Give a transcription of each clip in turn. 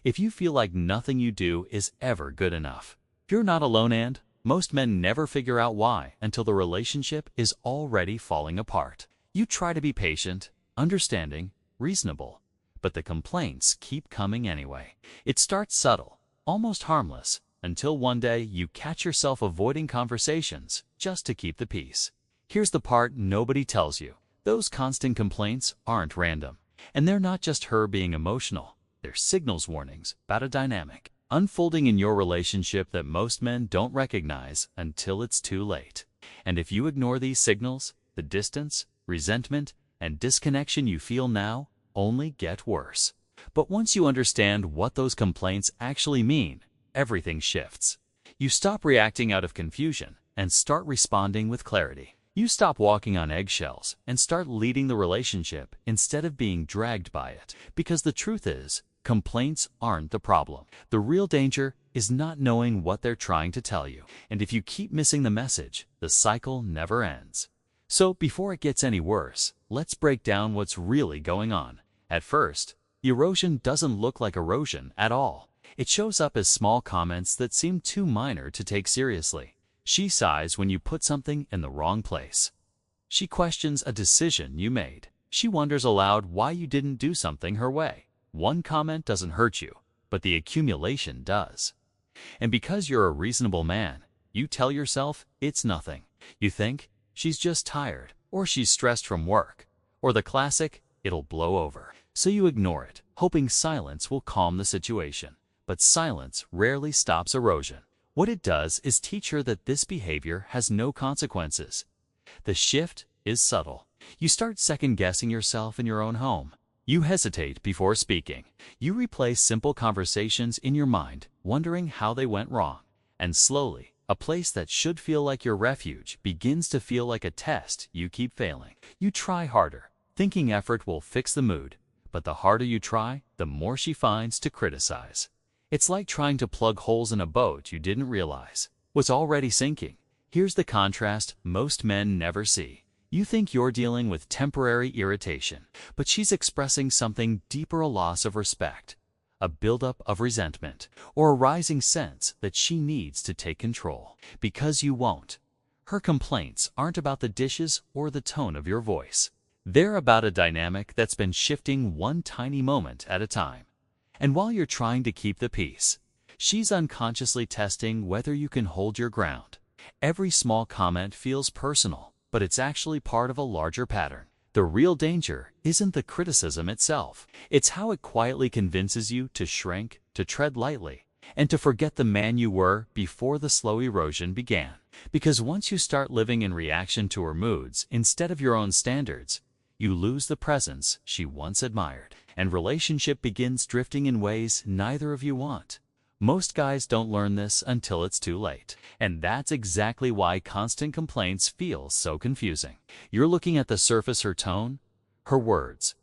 if you feel like nothing you do is ever good enough. You're not alone, and most men never figure out why until the relationship is already falling apart. You try to be patient, understanding, reasonable, but the complaints keep coming anyway. It starts subtle, almost harmless, until one day you catch yourself avoiding conversations just to keep the peace. Here's the part nobody tells you. Those constant complaints aren't random. And they're not just her being emotional. They're signals, warnings about a dynamic unfolding in your relationship that most men don't recognize until it's too late. And if you ignore these signals, the distance, resentment, and disconnection you feel now only get worse. But once you understand what those complaints actually mean, everything shifts. You stop reacting out of confusion and start responding with clarity. You stop walking on eggshells and start leading the relationship instead of being dragged by it. Because the truth is, complaints aren't the problem. The real danger is not knowing what they're trying to tell you. And if you keep missing the message, the cycle never ends. So before it gets any worse, let's break down what's really going on. At first, the erosion doesn't look like erosion at all. It shows up as small comments that seem too minor to take seriously. She sighs when you put something in the wrong place. She questions a decision you made. She wonders aloud why you didn't do something her way. One comment doesn't hurt you, but the accumulation does. And because you're a reasonable man, you tell yourself it's nothing. You think she's just tired, or she's stressed from work, or the classic, it'll blow over. So you ignore it, hoping silence will calm the situation. But silence rarely stops erosion. What it does is teach her that this behavior has no consequences. The shift is subtle. You start second-guessing yourself in your own home. You hesitate before speaking. You replay simple conversations in your mind, wondering how they went wrong. And slowly, a place that should feel like your refuge begins to feel like a test you keep failing. You try harder, thinking effort will fix the mood. But the harder you try, the more she finds to criticize. It's like trying to plug holes in a boat you didn't realize was already sinking. Here's the contrast most men never see. You think you're dealing with temporary irritation, but she's expressing something deeper, a loss of respect, a buildup of resentment, or a rising sense that she needs to take control. Because you won't. Her complaints aren't about the dishes or the tone of your voice. They're about a dynamic that's been shifting one tiny moment at a time. And while you're trying to keep the peace, she's unconsciously testing whether you can hold your ground. Every small comment feels personal, but it's actually part of a larger pattern. The real danger isn't the criticism itself. It's how it quietly convinces you to shrink, to tread lightly, and to forget the man you were before the slow erosion began. Because once you start living in reaction to her moods instead of your own standards, you lose the presence she once admired, and relationship begins drifting in ways neither of you want. Most guys don't learn this until it's too late. And that's exactly why constant complaints feel so confusing. You're looking at the surface, her tone, her words,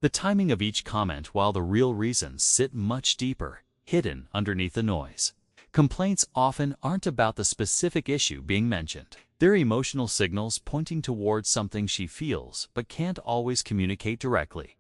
the timing of each comment, while the real reasons sit much deeper, hidden underneath the noise. Complaints often aren't about the specific issue being mentioned. They're emotional signals pointing towards something she feels but can't always communicate directly.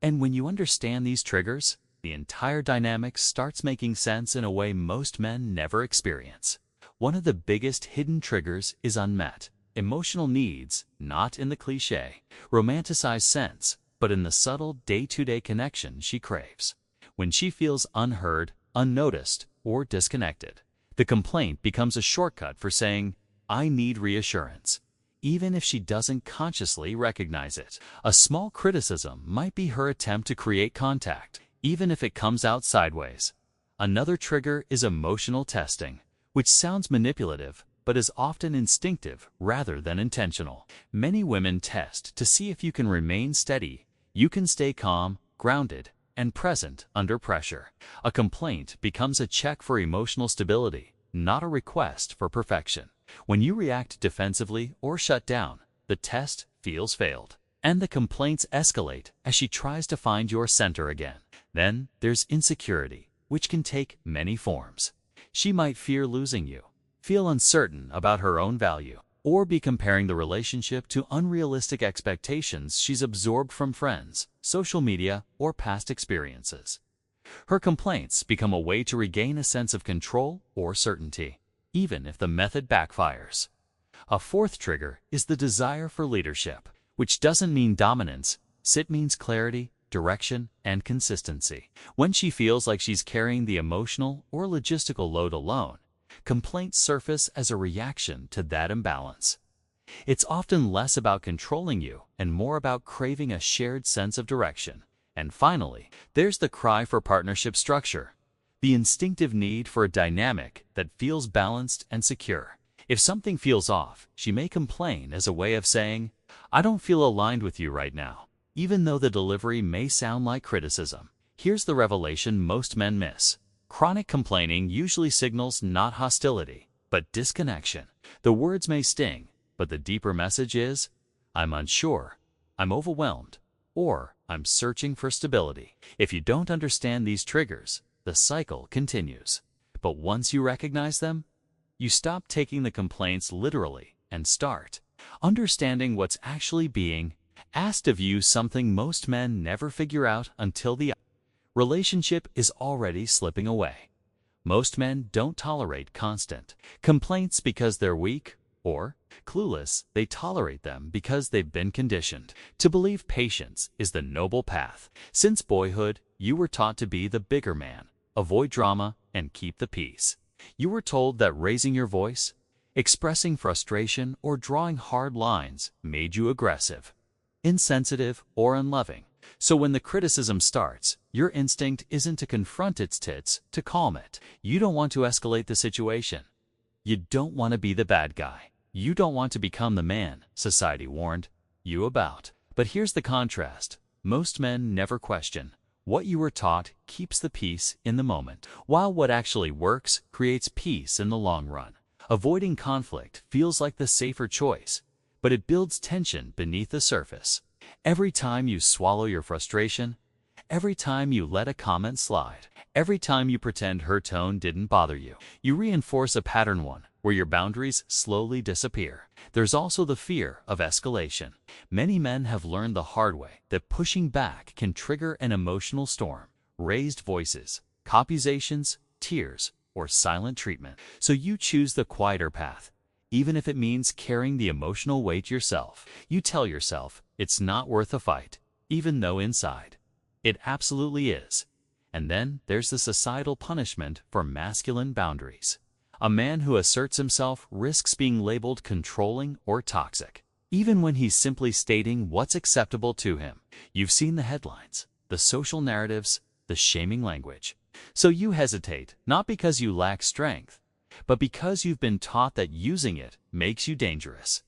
And when you understand these triggers, the entire dynamic starts making sense in a way most men never experience. One of the biggest hidden triggers is unmet emotional needs, not in the cliché, romanticized sense, but in the subtle day-to-day connection she craves. When she feels unheard, unnoticed, or disconnected, the complaint becomes a shortcut for saying, "I need reassurance," even if she doesn't consciously recognize it. A small criticism might be her attempt to create contact, even if it comes out sideways. Another trigger is emotional testing, which sounds manipulative, but is often instinctive rather than intentional. Many women test to see if you can remain steady, you can stay calm, grounded, and present under pressure. A complaint becomes a check for emotional stability, not a request for perfection. When you react defensively or shut down, the test feels failed, and the complaints escalate as she tries to find your center again. Then there's insecurity, which can take many forms. She might fear losing you, feel uncertain about her own value, or be comparing the relationship to unrealistic expectations she's absorbed from friends, social media, or past experiences. Her complaints become a way to regain a sense of control or certainty, even if the method backfires. A fourth trigger is the desire for leadership, which doesn't mean dominance. It means clarity, direction, and consistency. When she feels like she's carrying the emotional or logistical load alone, complaints surface as a reaction to that imbalance. It's often less about controlling you and more about craving a shared sense of direction. And finally, there's the cry for partnership structure, the instinctive need for a dynamic that feels balanced and secure. If something feels off, she may complain as a way of saying, "I don't feel aligned with you right now," even though the delivery may sound like criticism. Here's the revelation most men miss. Chronic complaining usually signals not hostility, but disconnection. The words may sting, but the deeper message is, "I'm unsure, I'm overwhelmed, or I'm searching for stability." If you don't understand these triggers, the cycle continues. But once you recognize them, you stop taking the complaints literally and start understanding what's actually being asked of you, something most men never figure out until the relationship is already slipping away. Most men don't tolerate constant complaints because they're weak or clueless. They tolerate them because they've been conditioned to believe patience is the noble path. Since boyhood, you were taught to be the bigger man, avoid drama, and keep the peace. You were told that raising your voice, expressing frustration, or drawing hard lines made you aggressive, insensitive, or unloving. So when the criticism starts, your instinct isn't to confront its to calm it. You don't want to escalate the situation. You don't want to be the bad guy. You don't want to become the man society warned you about. But here's the contrast. Most men never question. What you were taught keeps the peace in the moment, while what actually works creates peace in the long run. Avoiding conflict feels like the safer choice, but it builds tension beneath the surface. Every time you swallow your frustration, every time you let a comment slide, every time you pretend her tone didn't bother you, you reinforce a pattern, one where your boundaries slowly disappear. There's also the fear of escalation. Many men have learned the hard way that pushing back can trigger an emotional storm, raised voices, accusations, tears, or silent treatment. So you choose the quieter path, even if it means carrying the emotional weight yourself. You tell yourself it's not worth a fight, even though inside it absolutely is. And then there's the societal punishment for masculine boundaries. A man who asserts himself risks being labeled controlling or toxic, even when he's simply stating what's acceptable to him. You've seen the headlines, the social narratives, the shaming language. So you hesitate, not because you lack strength, but because you've been taught that using it makes you dangerous.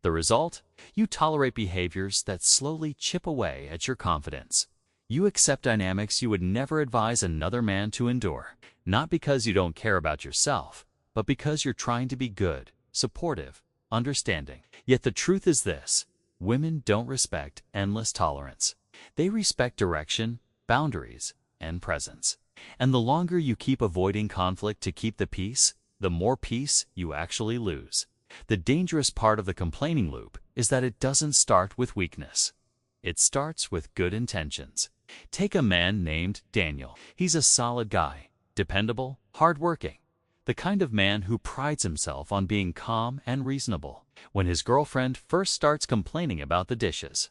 The result? You tolerate behaviors that slowly chip away at your confidence. You accept dynamics you would never advise another man to endure, not because you don't care about yourself, but because you're trying to be good, supportive, understanding. Yet the truth is this: women don't respect endless tolerance. They respect direction, boundaries, and presence. And the longer you keep avoiding conflict to keep the peace, the more peace you actually lose. The dangerous part of the complaining loop is that it doesn't start with weakness. It starts with good intentions. Take a man named Daniel. He's a solid guy, dependable, hardworking, the kind of man who prides himself on being calm and reasonable. When his girlfriend first starts complaining about the dishes,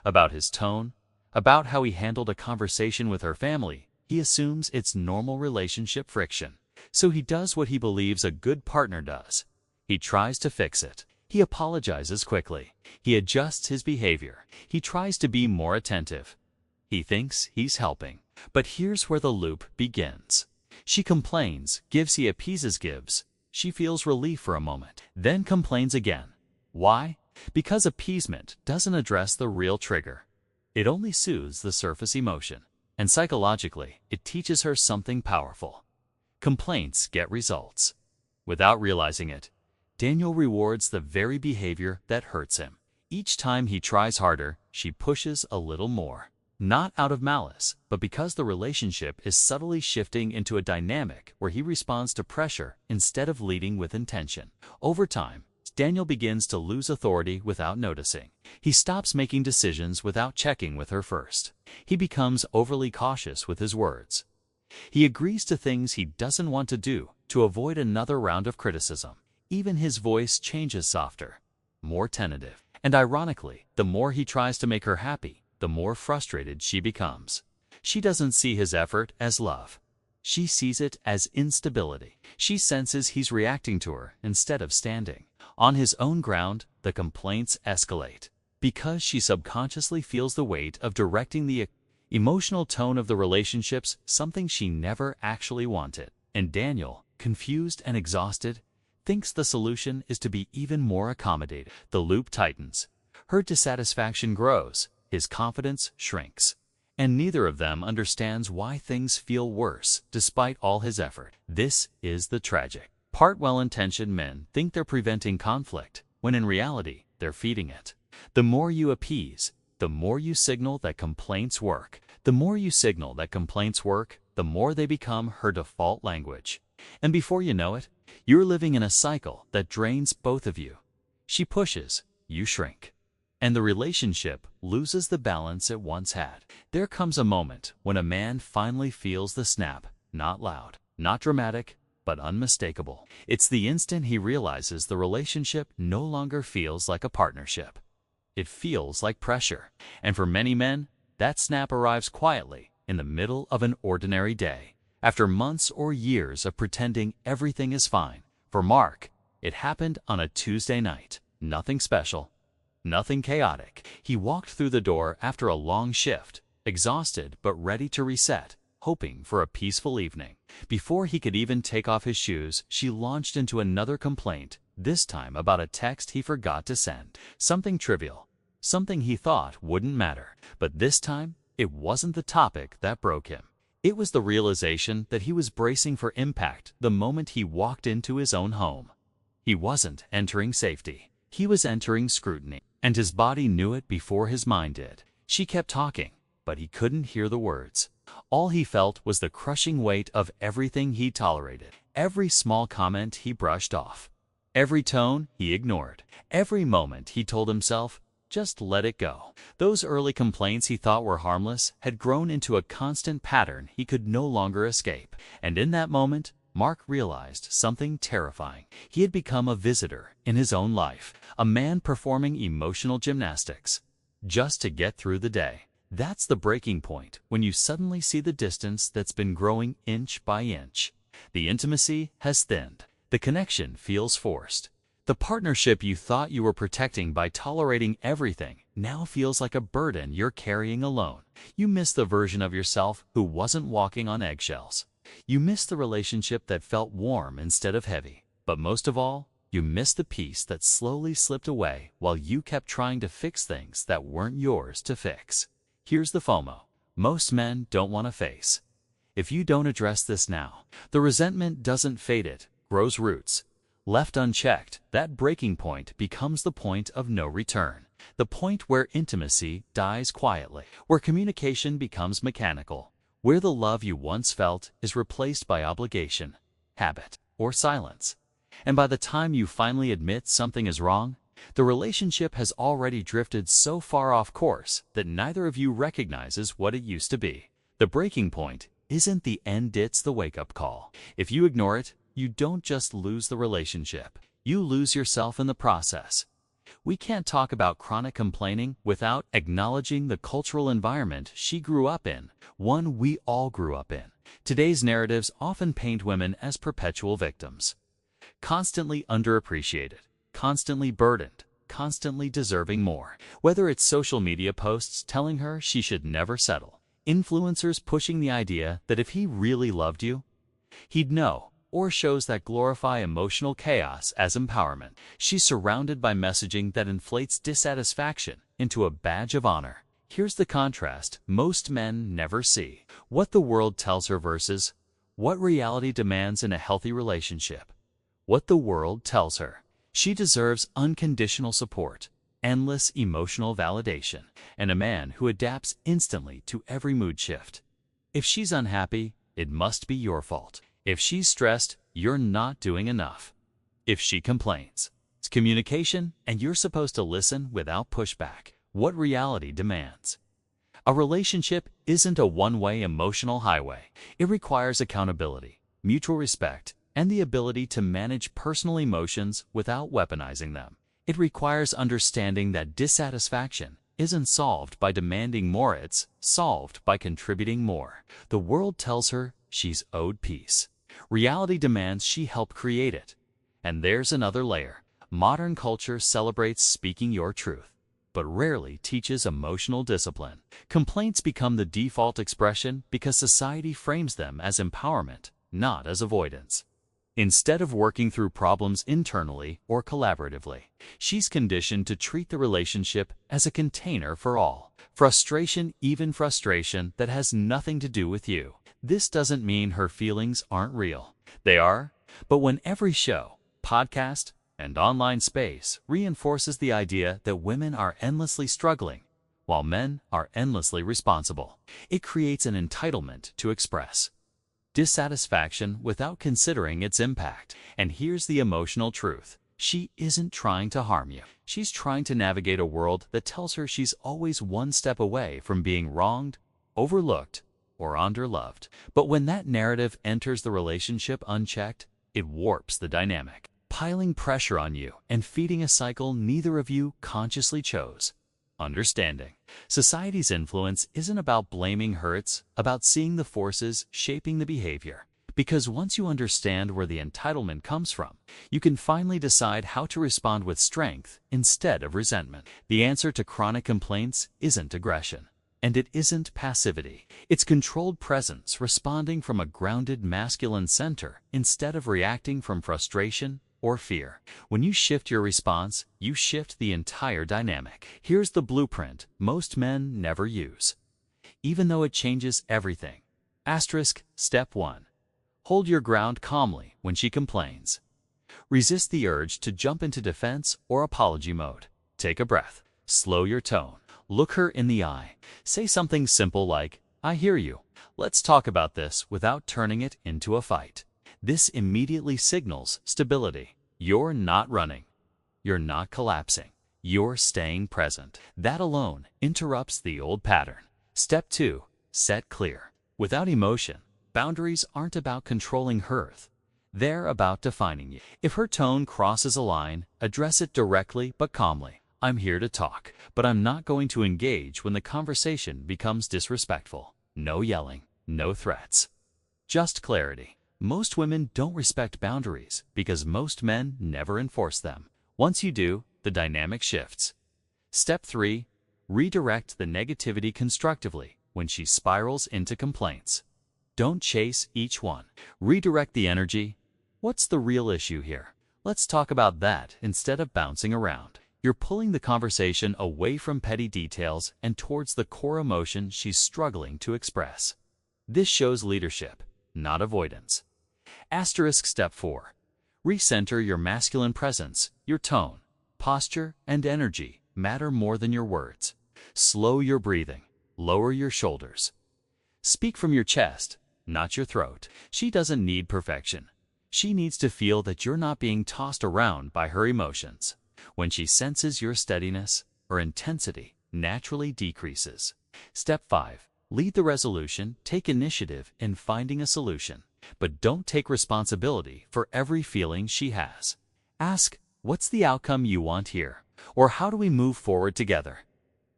about his tone, about how he handled a conversation with her family, he assumes it's normal relationship friction. So he does what he believes a good partner does. He tries to fix it. He apologizes quickly. He adjusts his behavior. He tries to be more attentive. He thinks he's helping. But here's where the loop begins. She complains, he appeases, gives. She feels relief for a moment, then complains again. Why? Because appeasement doesn't address the real trigger. It only soothes the surface emotion. And psychologically, it teaches her something powerful. Complaints get results. Without realizing it, Daniel rewards the very behavior that hurts him. Each time he tries harder, she pushes a little more. Not out of malice, but because the relationship is subtly shifting into a dynamic where he responds to pressure instead of leading with intention. Over time, Daniel begins to lose authority without noticing. He stops making decisions without checking with her first. He becomes overly cautious with his words, He agrees to things he doesn't want to do to avoid another round of criticism. Even his voice changes softer, more tentative. And ironically, the more he tries to make her happy, the more frustrated she becomes. She doesn't see his effort as love. She sees it as instability. She senses he's reacting to her instead of standing. On his own ground, the complaints escalate, because she subconsciously feels the weight of directing the emotional tone of the relationships, something she never actually wanted. And Daniel, confused and exhausted, thinks the solution is to be even more accommodating. The loop tightens. Her dissatisfaction grows. His confidence shrinks. And neither of them understands why things feel worse despite all his effort. This is the tragic part. Well-intentioned men think they're preventing conflict, when in reality, they're feeding it. The more you appease, the more you signal that complaints work. The more you signal that complaints work, the more they become her default language. And before you know it, you're living in a cycle that drains both of you. She pushes, you shrink, and the relationship loses the balance it once had. There comes a moment when a man finally feels the snap, not loud, not dramatic, but unmistakable. It's the instant he realizes the relationship no longer feels like a partnership. It feels like pressure. And for many men, that snap arrives quietly in the middle of an ordinary day, after months or years of pretending everything is fine. For Mark, it happened on a Tuesday night. Nothing special, nothing chaotic. He walked through the door after a long shift, exhausted but ready to reset, hoping for a peaceful evening. Before he could even take off his shoes, she launched into another complaint, this time about a text he forgot to send. Something trivial, something he thought wouldn't matter. But this time, it wasn't the topic that broke him. It was the realization that he was bracing for impact the moment he walked into his own home. He wasn't entering safety. He was entering scrutiny, and his body knew it before his mind did. She kept talking, but he couldn't hear the words. All he felt was the crushing weight of everything he tolerated. Every small comment he brushed off. Every tone he ignored. Every moment he told himself, just let it go. Those early complaints he thought were harmless had grown into a constant pattern he could no longer escape. And in that moment, Mark realized something terrifying. He had become a visitor in his own life, a man performing emotional gymnastics just to get through the day. That's the breaking point, when you suddenly see the distance that's been growing inch by inch. The intimacy has thinned. The connection feels forced. The partnership you thought you were protecting by tolerating everything now feels like a burden you're carrying alone. You miss the version of yourself who wasn't walking on eggshells. You miss the relationship that felt warm instead of heavy. But most of all, you miss the peace that slowly slipped away while you kept trying to fix things that weren't yours to fix. Here's the FOMO most men don't want to face. If you don't address this now, the resentment doesn't fade, it grows roots. Left unchecked, that breaking point becomes the point of no return. The point where intimacy dies quietly, where communication becomes mechanical, where the love you once felt is replaced by obligation, habit, or silence. And by the time you finally admit something is wrong, the relationship has already drifted so far off course that neither of you recognizes what it used to be. The breaking point isn't the end, it's the wake-up call. If you ignore it, you don't just lose the relationship, you lose yourself in the process. We can't talk about chronic complaining without acknowledging the cultural environment she grew up in, one we all grew up in. Today's narratives often paint women as perpetual victims, constantly underappreciated, constantly burdened, constantly deserving more. Whether it's social media posts telling her she should never settle, influencers pushing the idea that if he really loved you, he'd know, or shows that glorify emotional chaos as empowerment. She's surrounded by messaging that inflates dissatisfaction into a badge of honor. Here's the contrast most men never see. What the world tells her versus what reality demands in a healthy relationship. What the world tells her: she deserves unconditional support, endless emotional validation, and a man who adapts instantly to every mood shift. If she's unhappy, it must be your fault. If she's stressed, you're not doing enough. If she complains, it's communication, and you're supposed to listen without pushback. What reality demands? A relationship isn't a one-way emotional highway. It requires accountability, mutual respect, and the ability to manage personal emotions without weaponizing them. It requires understanding that dissatisfaction isn't solved by demanding more, it's solved by contributing more. The world tells her she's owed peace. Reality demands she help create it. And there's another layer. Modern culture celebrates speaking your truth, but rarely teaches emotional discipline. Complaints become the default expression because society frames them as empowerment, not as avoidance. Instead of working through problems internally or collaboratively, she's conditioned to treat the relationship as a container for all. Frustration, even frustration that has nothing to do with you. This doesn't mean her feelings aren't real. They are, but when every show, podcast, and online space reinforces the idea that women are endlessly struggling, while men are endlessly responsible, it creates an entitlement to express dissatisfaction without considering its impact. And here's the emotional truth. She isn't trying to harm you. She's trying to navigate a world that tells her she's always one step away from being wronged, overlooked, or underloved. But when that narrative enters the relationship unchecked, it warps the dynamic, piling pressure on you and feeding a cycle neither of you consciously chose. Understanding society's influence isn't about blaming her, it's about seeing the forces shaping the behavior. Because once you understand where the entitlement comes from, you can finally decide how to respond with strength instead of resentment. The answer to chronic complaints isn't aggression, and it isn't passivity. It's controlled presence responding from a grounded masculine center instead of reacting from frustration or fear. When you shift your response, you shift the entire dynamic. Here's the blueprint most men never use, even though it changes everything. Step 1. Hold your ground calmly when she complains. Resist the urge to jump into defense or apology mode. Take a breath. Slow your tone. Look her in the eye. Say something simple like, "I hear you. Let's talk about this," without turning it into a fight. This immediately signals stability. You're not running. You're not collapsing. You're staying present. That alone interrupts the old pattern. Step 2. Set clear. Without emotion, boundaries aren't about controlling her. They're about defining you. If her tone crosses a line, address it directly but calmly. "I'm here to talk, but I'm not going to engage when the conversation becomes disrespectful." No yelling, no threats. Just clarity. Most women don't respect boundaries because most men never enforce them. Once you do, the dynamic shifts. Step 3. Redirect the negativity constructively when she spirals into complaints. Don't chase each one. Redirect the energy. "What's the real issue here? Let's talk about that," instead of bouncing around. You're pulling the conversation away from petty details and towards the core emotion she's struggling to express. This shows leadership, not avoidance. Step 4. Recenter your masculine presence. Your tone, posture, and energy matter more than your words. Slow your breathing. Lower your shoulders. Speak from your chest, not your throat. She doesn't need perfection. She needs to feel that you're not being tossed around by her emotions. When she senses your steadiness, her intensity naturally decreases. Step 5. Lead the resolution. Take initiative in finding a solution, but don't take responsibility for every feeling she has. Ask, "What's the outcome you want here?" Or "How do we move forward together?"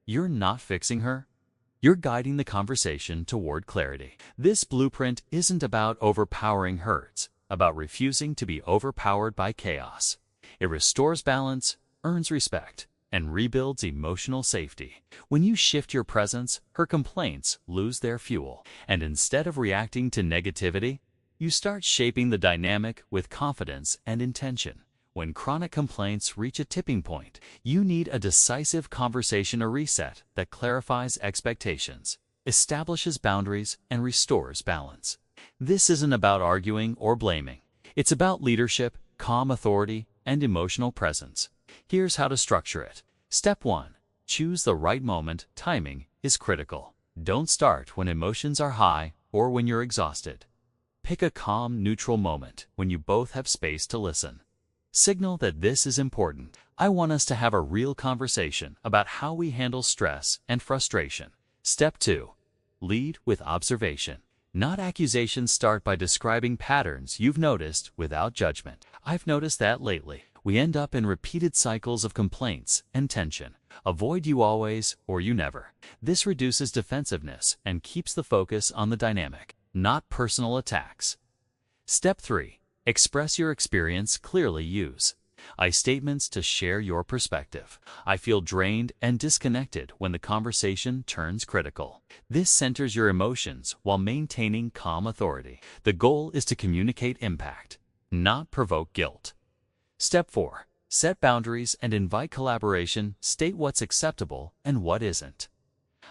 You're not fixing her. You're guiding the conversation toward clarity. This blueprint isn't about overpowering her, it's about refusing to be overpowered by chaos. It restores balance, earns respect, and rebuilds emotional safety. When you shift your presence, her complaints lose their fuel. And instead of reacting to negativity, you start shaping the dynamic with confidence and intention. When chronic complaints reach a tipping point, you need a decisive conversation or reset that clarifies expectations, establishes boundaries, and restores balance. This isn't about arguing or blaming. It's about leadership, calm authority, and emotional presence. Here's how to structure it. Step 1. Choose the right moment. Timing is critical. Don't start when emotions are high or when you're exhausted. Pick a calm, neutral moment when you both have space to listen. Signal that this is important. "I want us to have a real conversation about how we handle stress and frustration." Step 2. Lead with observation. Not accusations. Start by describing patterns you've noticed without judgment. I've noticed that lately. We end up in repeated cycles of complaints and tension. Avoid you always or you never. This reduces defensiveness and keeps the focus on the dynamic, not personal attacks. Step 3. Express your experience clearly. Use I statements to share your perspective. I feel drained and disconnected when the conversation turns critical. This centers your emotions while maintaining calm authority. The goal is to communicate impact, not provoke guilt. Step 4. Set boundaries and invite collaboration. State what's acceptable and what isn't.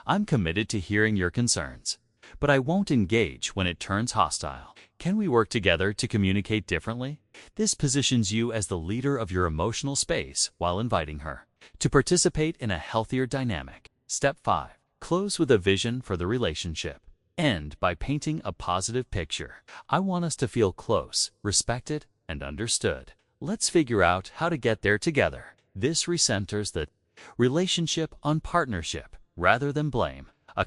I'm committed to hearing your concerns, but I won't engage when it turns hostile. Can we work together to communicate differently? This positions you as the leader of your emotional space while inviting her to participate in a healthier dynamic. Step 5. Close with a vision for the relationship. End by painting a positive picture. I want us to feel close, respected, and understood. Let's figure out how to get there together. This recenters the relationship on partnership rather than blame. A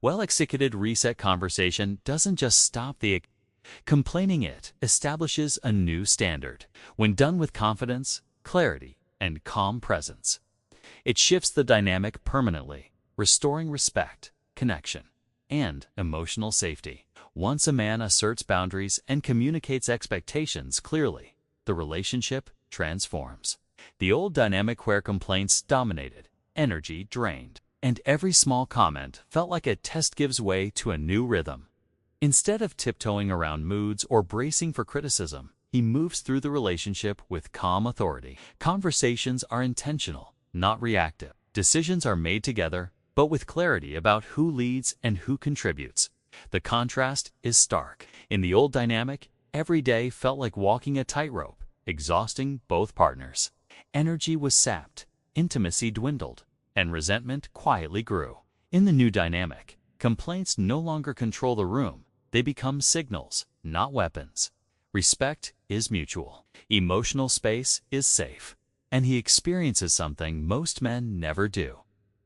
well-executed reset conversation doesn't just stop the complaining, it establishes a new standard. When done with confidence, clarity, and calm presence, it shifts the dynamic permanently, restoring respect, connection, and emotional safety. Once a man asserts boundaries and communicates expectations clearly, the relationship transforms. The old dynamic where complaints dominated, energy drained, and every small comment felt like a test gives way to a new rhythm. Instead of tiptoeing around moods or bracing for criticism, he moves through the relationship with calm authority. Conversations are intentional, not reactive. Decisions are made together, but with clarity about who leads and who contributes. The contrast is stark. In the old dynamic, every day felt like walking a tightrope, exhausting both partners. Energy was sapped, intimacy dwindled, and resentment quietly grew. In the new dynamic, complaints no longer control the room. They become signals, not weapons. Respect is mutual. Emotional space is safe. And he experiences something most men never do: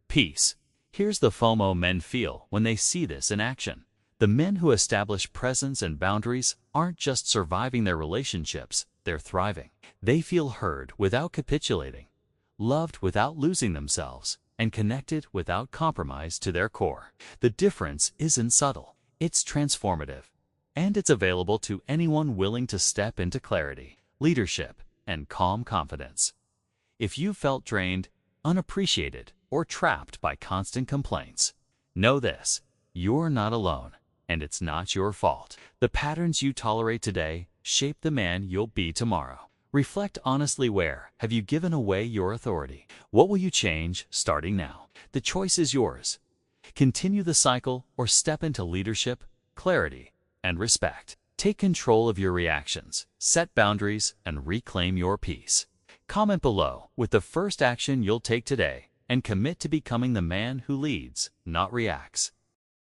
peace. Here's the FOMO men feel when they see this in action. The men who establish presence and boundaries aren't just surviving their relationships, they're thriving. They feel heard without capitulating, loved without losing themselves, and connected without compromise to their core. The difference isn't subtle. It's transformative, and it's available to anyone willing to step into clarity, leadership, and calm confidence. If you felt drained, unappreciated, or trapped by constant complaints, know this: you're not alone, and it's not your fault. The patterns you tolerate today shape the man you'll be tomorrow. Reflect honestly. Where have you given away your authority? What will you change starting now? The choice is yours. Continue the cycle or step into leadership, clarity, and respect. Take control of your reactions, set boundaries, and reclaim your peace. Comment below with the first action you'll take today and commit to becoming the man who leads, not reacts.